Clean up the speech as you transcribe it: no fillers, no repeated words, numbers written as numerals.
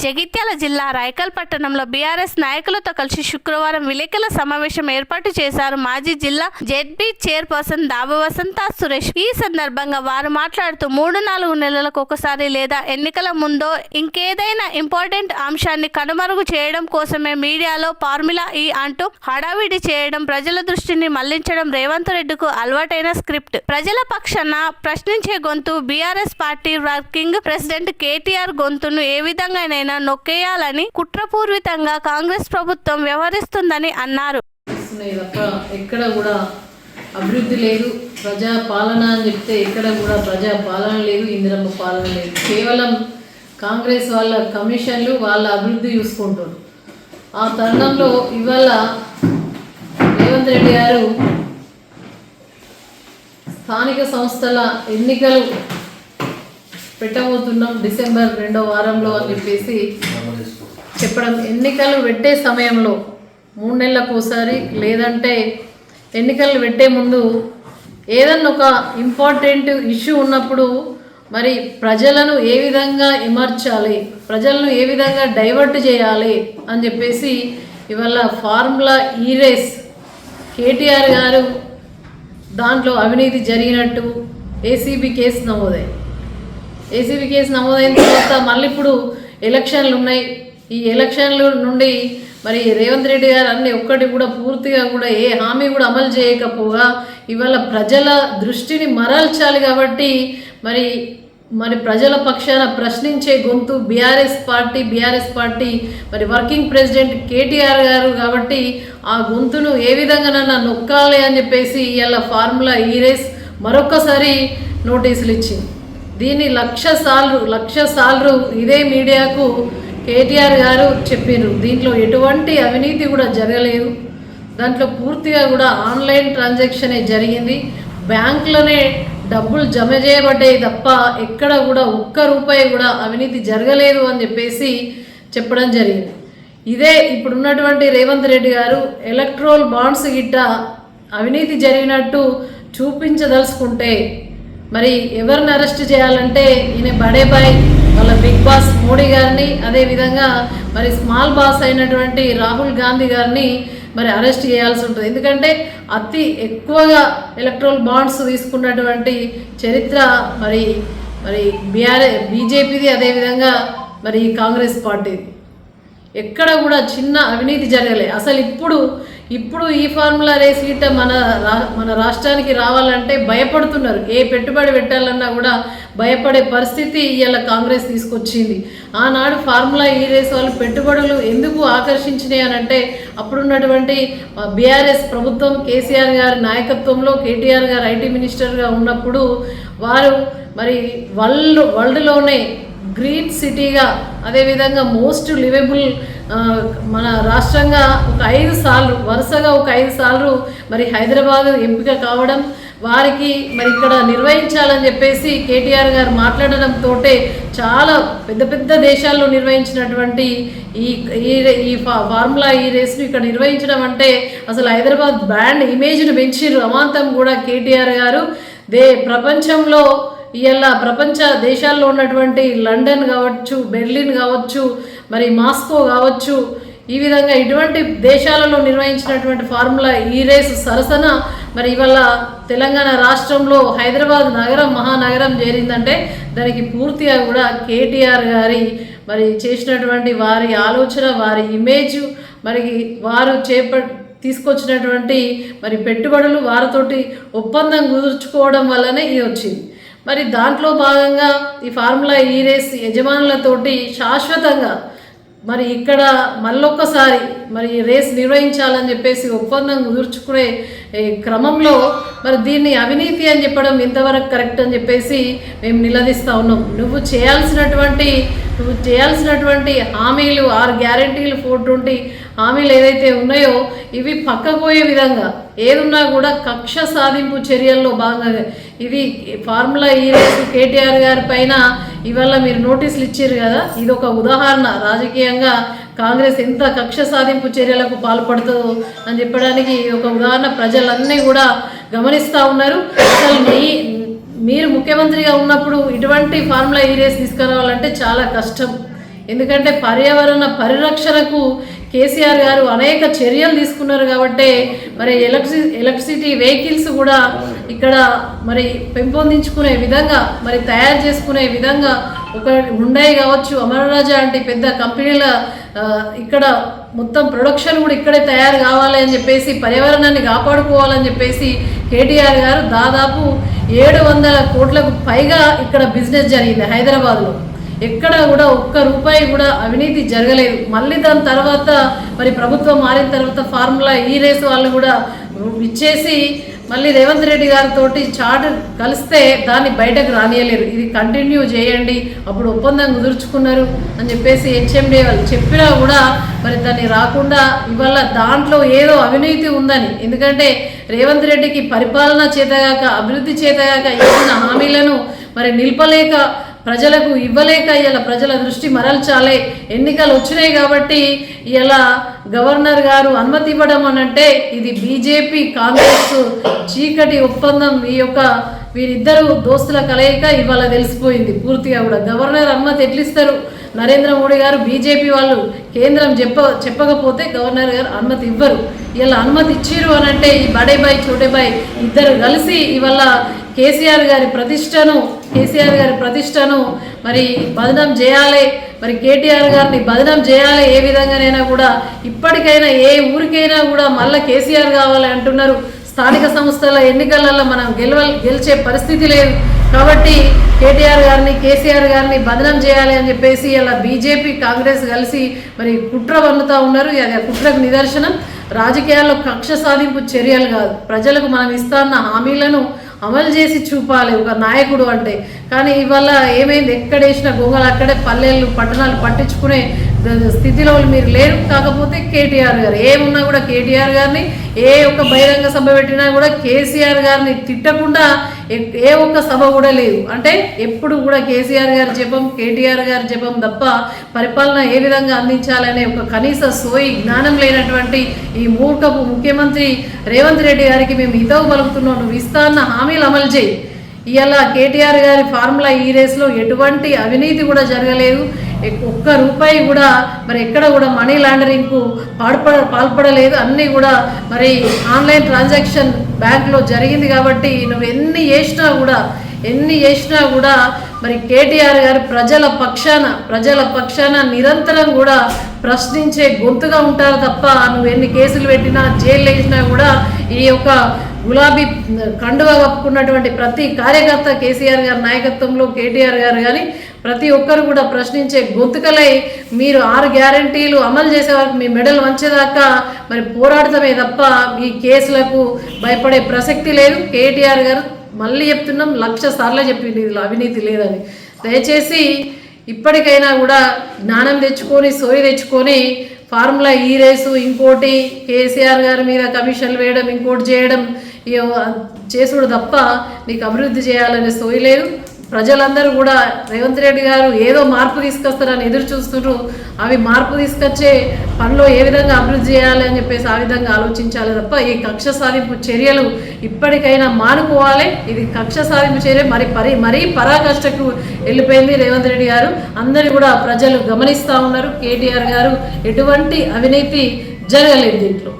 జగిత్యాల జిల్లా రాయకల్ పట్టణంలో బీఆర్ఎస్ నాయకులతో కలిసి శుక్రవారం విలేకరుల సమావేశం ఏర్పాటు చేశారు మాజీ జిల్లా జెడ్పీ చైర్పర్సన్ దాబ వసంత సురేష్. ఈ సందర్భంగా వారు మాట్లాడుతూ 3-4 నెలలకు ఒకసారి లేదా ఎన్నికల ముందో ఇంకేదైనా ఇంపార్టెంట్ అంశాన్ని కనుమరుగు చేయడం కోసమే మీడియాలో ఫార్ములా ఈ అంటూ హడావిడి చేయడం, ప్రజల దృష్టిని మళ్లించడం రేవంత్ రెడ్డికు అలవాటైన స్క్రిప్ట్. ప్రజల పక్షాన ప్రశ్నించే గొంతు BRS party working president KTR గొంతును ఏ విధంగానైనా నొక్కేయాలని కుట్రపూర్వితంగా కాంగ్రెస్ ప్రభుత్వం వ్యవహరిస్తుందని అన్నారు. ఎక్కడ కూడా అభివృద్ధి లేదు, ప్రజా పాలన అని చెప్తే ఎక్కడ కూడా ప్రజా పాలన లేదు, ఇందిరమ్మ పాలన లేదు. కేవలం కాంగ్రెస్ వాళ్ళ కమిషన్లు వాళ్ళ అభివృద్ధి చూసుకుంటారు. ఆ తరుణంలో ఇవాళ రేవంత్ రెడ్డి గారు స్థానిక సంస్థల ఎన్నికలు పెట్టబోతున్నాం డిసెంబర్ 2వ వారంలో అని చెప్పేసి చెప్పడం, ఎన్నికలు పెట్టే సమయంలో 3 నెలలకు ఒకసారి లేదంటే ఎన్నికలు పెట్టే ముందు ఏదన్నా ఒక ఇంపార్టెంట్ ఇష్యూ ఉన్నప్పుడు మరి ప్రజలను ఏ విధంగా ఎమర్చాలి, ప్రజలను ఏ విధంగా డైవర్ట్ చేయాలి అని చెప్పేసి ఇవాళ ఫార్ములా ఈ రేస్ కేటీఆర్ గారు దాంట్లో అవినీతి జరిగినట్టు ఏసీబీ కేసు నమోదైంది. ఏసీబీ కేసు నమోదైన తర్వాత మళ్ళీ ఇప్పుడు ఎలక్షన్లు ఉన్నాయి. ఈ ఎలక్షన్ల నుండి మరి రేవంత్ రెడ్డి గారు అన్నీ ఒక్కటి కూడా పూర్తిగా కూడా ఏ హామీ కూడా అమలు చేయకపోగా ఇవాళ ప్రజల దృష్టిని మరల్చాలి. కాబట్టి మరి ప్రజల పక్షాన ప్రశ్నించే గొంతు బీఆర్ఎస్ పార్టీ మరి వర్కింగ్ ప్రెసిడెంట్ కేటీఆర్ గారు. కాబట్టి ఆ గొంతును ఏ విధంగా నొక్కాలి అని చెప్పేసి ఇలా ఫార్ములా ఈ రేస్ మరొక్కసారి నోటీసులు ఇచ్చింది. దీన్ని 1,00,000 సార్లు ఇదే మీడియాకు కేటీఆర్ గారు చెప్పారు. దీంట్లో ఎటువంటి అవినీతి కూడా జరగలేదు, దాంట్లో పూర్తిగా కూడా ఆన్లైన్ ట్రాన్సాక్షనే జరిగింది, బ్యాంకులోనే డబ్బులు జమ చేయబడ్డాయి తప్ప ఎక్కడ కూడా ఒక్క రూపాయి కూడా అవినీతి జరగలేదు అని చెప్పేసి చెప్పడం జరిగింది. ఇదే ఇప్పుడున్నటువంటి రేవంత్ రెడ్డి గారు ఎలక్ట్రోల్ బాండ్స్ గిట్ట అవినీతి జరిగినట్టు చూపించదలుచుకుంటే మరి ఎవరిని అరెస్ట్ చేయాలంటే ఈయన బడే బాయ్ వాళ్ళ బిగ్ బాస్ మోడీ గారిని, అదేవిధంగా మరి స్మాల్ బాస్ అయినటువంటి రాహుల్ గాంధీ గారిని మరి అరెస్ట్ చేయాల్సి ఉంటుంది. ఎందుకంటే అతి ఎక్కువగా ఎలక్ట్రల్ బాండ్స్ తీసుకున్నటువంటి చరిత్ర మరి బీజేపీది, అదేవిధంగా మరి కాంగ్రెస్ పార్టీది. ఎక్కడ కూడా చిన్న అవినీతి జరగలే. అసలు ఇప్పుడు ఈ ఫార్ములా రేస్ గిట్ట మన రాష్ట్రానికి రావాలంటే భయపడుతున్నారు. ఏ పెట్టుబడి పెట్టాలన్నా కూడా భయపడే పరిస్థితి ఇలా కాంగ్రెస్ తీసుకొచ్చింది. ఆనాడు ఫార్ములా ఈ రేస్ వాళ్ళు పెట్టుబడులు ఎందుకు ఆకర్షించినాయి అని అంటే అప్పుడున్నటువంటి బీఆర్ఎస్ ప్రభుత్వం కేసీఆర్ గారి నాయకత్వంలో కేటీఆర్ గారు ఐటీ మినిస్టర్గా ఉన్నప్పుడు వారు మరి వరల్డ్లోనే గ్రీన్ సిటీగా, అదేవిధంగా మోస్ట్ లివబుల్ మన రాష్ట్రంగా వరుసగా ఒక 5 సార్లు మరి హైదరాబాద్ ఎంపిక కావడం, వారికి మరి ఇక్కడ నిర్వహించాలని చెప్పేసి కేటీఆర్ గారు మాట్లాడడంతో చాలా పెద్ద దేశాల్లో నిర్వహించినటువంటి ఈ ఫార్ములా ఈ రేస్ను ఇక్కడ నిర్వహించడం అంటే అసలు హైదరాబాద్ బ్రాండ్ ఇమేజ్ను పెంచిర్రు అమాంతం కూడా కేటీఆర్ గారు. ప్రపంచంలో ఇలా ప్రపంచ దేశాల్లో ఉన్నటువంటి లండన్ కావచ్చు, బెర్లిన్ కావచ్చు, మరి మాస్కో కావచ్చు, ఈ విధంగా ఇటువంటి దేశాలలో నిర్వహించినటువంటి ఫార్ములా ఈ రేసు సరసన మరి ఇవాళ తెలంగాణ రాష్ట్రంలో హైదరాబాద్ నగరం మహానగరం చేరిందంటే దానికి పూర్తిగా కూడా కేటీఆర్ గారి మరి చేసినటువంటి వారి ఆలోచన, వారి ఇమేజ్, మరి వారు తీసుకొచ్చినటువంటి మరి పెట్టుబడులు, వారితోటి ఒప్పందం కుదుర్చుకోవడం వల్లనే ఇది వచ్చింది. మరి దాంట్లో భాగంగా ఈ ఫార్ములా ఈ రేస్ యజమానులతోటి శాశ్వతంగా మరి ఇక్కడ మళ్ళొక్కసారి మరి రేస్ నిర్వహించాలని చెప్పేసి ఒప్పందం కుదుర్చుకునే క్రమంలో మరి దీన్ని అవినీతి అని చెప్పడం ఎంతవరకు కరెక్ట్ అని చెప్పేసి మేము నిలదీస్తూ ఉన్నాం. నువ్వు చేయాల్సినటువంటి హామీలు 6 గ్యారంటీలు 420 హామీలు ఏదైతే ఉన్నాయో ఇవి పక్కపోయే విధంగా ఏదున్నా కూడా కక్ష సాధింపు చర్యల్లో భాగంగా ఇది ఫార్ములా ఈ రేసు కేటీఆర్ గారి పైన ఇవాళ మీరు నోటీసులు ఇచ్చారు కదా, ఇది ఒక ఉదాహరణ. రాజకీయంగా కాంగ్రెస్ ఎంత కక్ష సాధింపు చర్యలకు పాల్పడుతుందో అని చెప్పడానికి ఒక ఉదాహరణ ప్రజలన్నీ కూడా గమనిస్తూ ఉన్నారు. అసలు మీరు ముఖ్యమంత్రిగా ఉన్నప్పుడు ఇటువంటి ఫార్ములా ఈ రేస్ తీసుకురావాలంటే చాలా కష్టం. ఎందుకంటే పర్యావరణ పరిరక్షణకు కేసీఆర్ గారు అనేక చర్యలు తీసుకున్నారు కాబట్టి మరి ఎలక్ట్రిసిటీ వెహికల్స్ కూడా ఇక్కడ మరి పెంపొందించుకునే విధంగా మరి తయారు చేసుకునే విధంగా ఒక హుండాయ్ కావచ్చు, అమరరాజా అంటే పెద్ద కంపెనీల ఇక్కడ మొత్తం ప్రొడక్షన్ కూడా ఇక్కడే తయారు కావాలి అని చెప్పేసి పర్యావరణాన్ని కాపాడుకోవాలని చెప్పేసి కేటీఆర్ గారు దాదాపు 700 కోట్లకు పైగా ఇక్కడ బిజినెస్ జరిగింది హైదరాబాద్లో. ఎక్కడ కూడా ఒక్క రూపాయి కూడా అవినీతి జరగలేదు. మళ్ళీ దాని తర్వాత మరి ప్రభుత్వం మారిన తర్వాత ఫార్ములా ఈ రేసు వాళ్ళు కూడా ఇచ్చేసి మళ్ళీ రేవంత్ రెడ్డి గారితో చార్ట్ కలిస్తే దాన్ని బయటకు రానియలేరు. ఇది కంటిన్యూ చేయండి, అప్పుడు ఒప్పందం కుదుర్చుకున్నారు అని చెప్పేసి హెచ్ఎండి వాళ్ళు చెప్పినా కూడా మరి దాన్ని రాకుండా ఇవాళ దాంట్లో ఏదో అవినీతి ఉందని, ఎందుకంటే రేవంత్ రెడ్డికి పరిపాలన చేతగాక అభివృద్ధి చేతగాక ఇచ్చిన హామీలను మరి నిలపలేక ప్రజలకు ఇవ్వలేక ఇలా ప్రజల దృష్టి మరల్చాలి. ఎన్నికలు వచ్చినాయి కాబట్టి ఇలా గవర్నర్ గారు అనుమతి ఇవ్వడం అనంటే ఇది బీజేపీ కాంగ్రెస్ చీకటి ఒప్పందం. వీరిద్దరు దోస్తుల కలయిక ఇవాళ తెలిసిపోయింది పూర్తిగా కూడా. గవర్నర్ అనుమతి ఎట్లిస్తారు? నరేంద్ర మోడీ గారు బీజేపీ వాళ్ళు కేంద్రం చెప్పకపోతే గవర్నర్ గారు అనుమతి ఇవ్వరు. ఇలా అనుమతి ఇచ్చిరు అనంటే ఈ బడే బాయ్ చోటే బాయ్ ఇద్దరు కలిసి ఇవాళ కేసీఆర్ గారి ప్రతిష్టను మరి బదనాం చేయాలి, మరి కేటీఆర్ గారిని బదనాం చేయాలి. ఏ విధంగానైనా కూడా ఇప్పటికైనా ఏ ఊరికైనా కూడా మళ్ళీ కేసీఆర్ కావాలి అంటున్నారు. స్థానిక సంస్థల ఎన్నికలలో మనం గెలిచే పరిస్థితి లేదు కాబట్టి కేసీఆర్ గారిని బదనాం చేయాలి అని చెప్పేసి ఇలా బీజేపీ కాంగ్రెస్ కలిసి మరి కుట్ర పన్నుతూ ఉన్నారు. అది ఆ కుట్రకు నిదర్శనం. రాజకీయాల్లో కక్ష సాధింపు చర్యలు కాదు, ప్రజలకు మనం ఇస్తున్న హామీలను అమలు చేసి చూపాలి ఒక నాయకుడు అంటే. కానీ ఇవాళ ఏమైంది? ఎక్కడేసిన గొంగలు అక్కడే పల్లెలు పట్టణాలు పట్టించుకునే స్థితిలో మీరు లేరు. కాకపోతే కేటీఆర్ గారు ఏమున్నా కూడా కేటీఆర్ గారిని ఏ ఒక్క బహిరంగ సభ పెట్టినా కూడా కేసీఆర్ గారిని తిట్టకుండా ఏ ఒక్క సభ కూడా లేదు. అంటే ఎప్పుడు కూడా కేసీఆర్ గారు జపం, కేటీఆర్ గారు జపం తప్ప పరిపాలన ఏ విధంగా అందించాలనే ఒక కనీస సోయి జ్ఞానం లేనటువంటి ఈ మూర్ఖపు ముఖ్యమంత్రి రేవంత్ రెడ్డి గారికి మేము హితవు పలుకుతున్నాం, నువ్వు ఇస్తా అన్న హామీలు అమలు చేయి. ఇవాళ కేటీఆర్ గారి ఫార్ములా ఈ రేస్లో ఎటువంటి అవినీతి కూడా జరగలేదు. ఒక్క రూపాయి కూడా మరి ఎక్కడ కూడా మనీ లాండరింగ్కు పాల్పడలేదు. అన్నీ కూడా మరి ఆన్లైన్ ట్రాన్సాక్షన్ బ్యాంక్లో జరిగింది కాబట్టి నువ్వు ఎన్ని చేసినా కూడా మరి కేటీఆర్ గారు ప్రజల పక్షాన నిరంతరం కూడా ప్రశ్నించే గొంతుగా ఉంటారు తప్ప నువ్వు ఎన్ని కేసులు పెట్టినా జైలు వేసినా కూడా ఈ యొక్క గులాబీ కండువా కప్పుకున్నటువంటి ప్రతి కార్యకర్త కేసీఆర్ గారి నాయకత్వంలో కేటీఆర్ గారు కానీ ప్రతి ఒక్కరు కూడా ప్రశ్నించే గొంతుకలై మీరు 6 గ్యారంటీలు అమలు చేసే వరకు మీ మెడలు వంచేదాకా మరి పోరాడటమే తప్ప ఈ కేసులకు భయపడే ప్రసక్తి లేదు. కేటీఆర్ గారు మళ్ళీ చెప్తున్నాం, 1,00,000 సార్లు చెప్పింది ఇందులో అవినీతి లేదని. దయచేసి ఇప్పటికైనా కూడా జ్ఞానం తెచ్చుకొని సోయి తెచ్చుకొని ఫార్ములా ఈ రేసు ఇంకోటి కేసీఆర్ గారి మీద కమిషన్లు వేయడం ఇంకోటి చేయడం చేసుడు తప్ప నీకు అభివృద్ధి చేయాలనే సోయి లేదు. ప్రజలందరూ కూడా రేవంత్ రెడ్డి గారు ఏదో మార్పు తీసుకొస్తారని ఎదురు చూస్తున్నారు. అవి మార్పు తీసుకొచ్చే పనిలో ఏ విధంగా అభివృద్ధి చేయాలి అని చెప్పేసి ఆ విధంగా ఆలోచించాలి తప్ప ఈ కక్ష సాధింపు చర్యలు ఇప్పటికైనా మానుకోవాలి. ఇది కక్ష సాధింపు చర్య మరీ పరాకష్టకు వెళ్ళిపోయింది రేవంత్ రెడ్డి గారు. అందరూ కూడా ప్రజలు గమనిస్తూ ఉన్నారు. కేటీఆర్ గారు ఎటువంటి అవినీతి జరగలేదు దీంట్లో.